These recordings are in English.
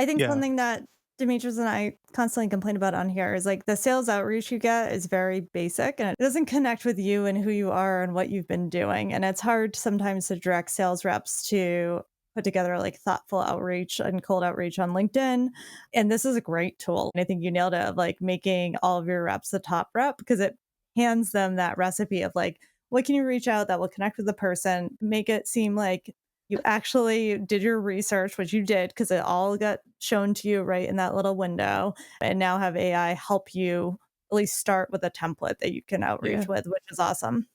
I think Yeah. something that Demetrius and I constantly complain about on here is like the sales outreach you get is very basic and it doesn't connect with you and who you are and what you've been doing. And it's hard sometimes to direct sales reps to put together like thoughtful outreach and cold outreach on LinkedIn. And this is a great tool. And I think you nailed it of like making all of your reps the top rep because it hands them that recipe of like, what can you reach out that will connect with the person, make it seem like you actually did your research, which you did because it all got shown to you right in that little window, and now have AI help you at least start with a template that you can Yeah. outreach with, which is awesome.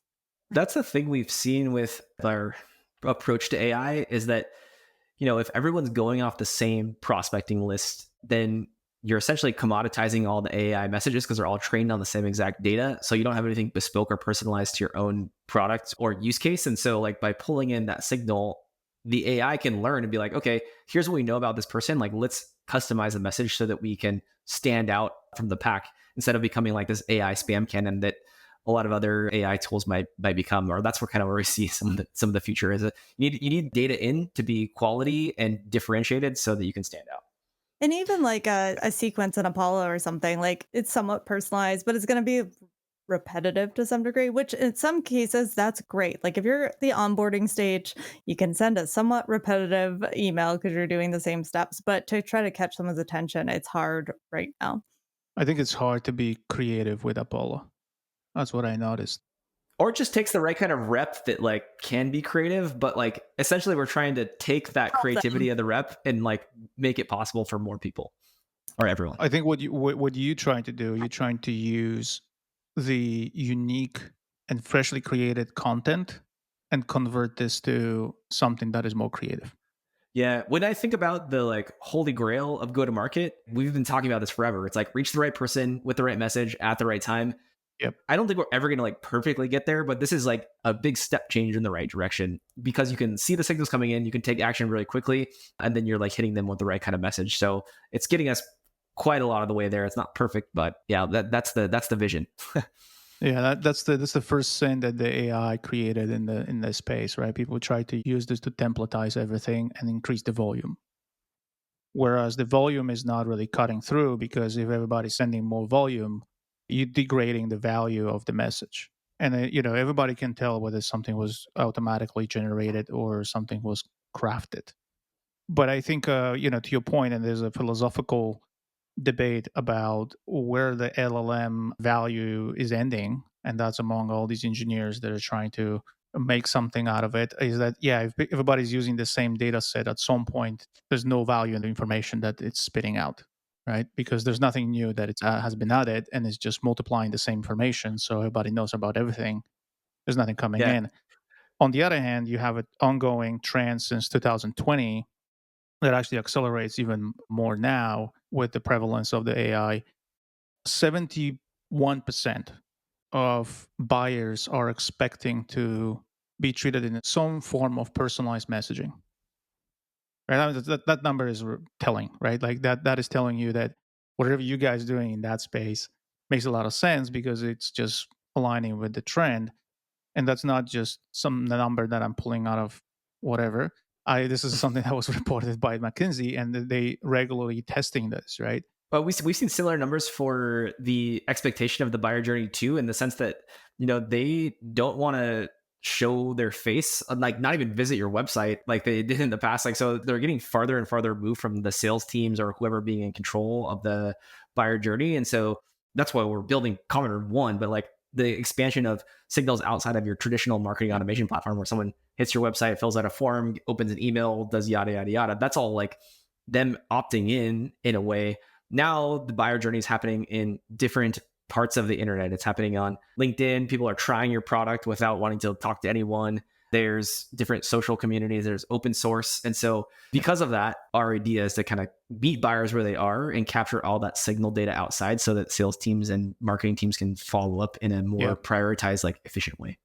That's the thing we've seen with our approach to AI is that, if everyone's going off the same prospecting list, then you're essentially commoditizing all the AI messages because they're all trained on the same exact data. So you don't have anything bespoke or personalized to your own product or use case. And so, like, by pulling in that signal, the AI can learn and be like, okay, here's what we know about this person. Like, let's customize the message so that we can stand out from the pack instead of becoming like this AI spam cannon that a lot of other AI tools might become. Or that's where kind of where we see some of the future is. You need data in to be quality and differentiated so that you can stand out. And even like a sequence in Apollo or something, like it's somewhat personalized, but it's going to be repetitive to some degree, which in some cases that's great. Like if you're at the onboarding stage, you can send a somewhat repetitive email because you're doing the same steps, but to try to catch someone's attention, it's hard right now. I think it's hard to be creative with Apollo. That's what I noticed. Or it just takes the right kind of rep that like can be creative, but like essentially we're trying to take that Help creativity them. of the rep and like make it possible for more people or everyone. I think what you trying to do, you're trying to use the unique and freshly created content and convert this to something that is more creative. Yeah. When I think about the like holy grail of go to market, we've been talking about this forever. It's like reach the right person with the right message at the right time. Yep. I don't think we're ever going to like perfectly get there, but this is like a big step change in the right direction because you can see the signals coming in, you can take action really quickly, and then you're like hitting them with the right kind of message. So it's getting us quite a lot of the way there. It's not perfect, but yeah, that's the vision. Yeah, that's the first thing that the AI created in the space, right? People try to use this to templatize everything and increase the volume. Whereas the volume is not really cutting through because if everybody's sending more volume, you're degrading the value of the message. And everybody can tell whether something was automatically generated or something was crafted. But I think to your point, and there's a philosophical debate about where the LLM value is ending, and that's among all these engineers that are trying to make something out of it. Is that yeah, if everybody's using the same data set, at some point there's no value in the information that it's spitting out, right? Because there's nothing new that it has been added, and it's just multiplying the same information, so everybody knows about everything. There's nothing coming Yeah. in. On the other hand, you have an ongoing trend since 2020 that actually accelerates even more now with the prevalence of the AI. 71% of buyers are expecting to be treated in some form of personalized messaging. Right? I mean, that number is telling, right? Like that is telling you that whatever you guys doing in that space makes a lot of sense because it's just aligning with the trend. And that's not just some number that I'm pulling out of whatever. I This is something that was reported by McKinsey, and they regularly testing this, right? But we've seen similar numbers for the expectation of the buyer journey too, in the sense that they don't want to show their face, like not even visit your website like they did in the past. Like so, they're getting farther and farther removed from the sales teams or whoever being in control of the buyer journey, and so that's why we're building Commenter One. But like the expansion of signals outside of your traditional marketing automation platform, where someone hits your website, fills out a form, opens an email, does yada yada yada. That's all like them opting in a way. Now the buyer journey is happening in different parts of the internet. It's happening on LinkedIn. People are trying your product without wanting to talk to anyone. There's different social communities. There's open source. And so because of that, our idea is to kind of meet buyers where they are and capture all that signal data outside so that sales teams and marketing teams can follow up in a more Yeah. prioritized, like efficient way.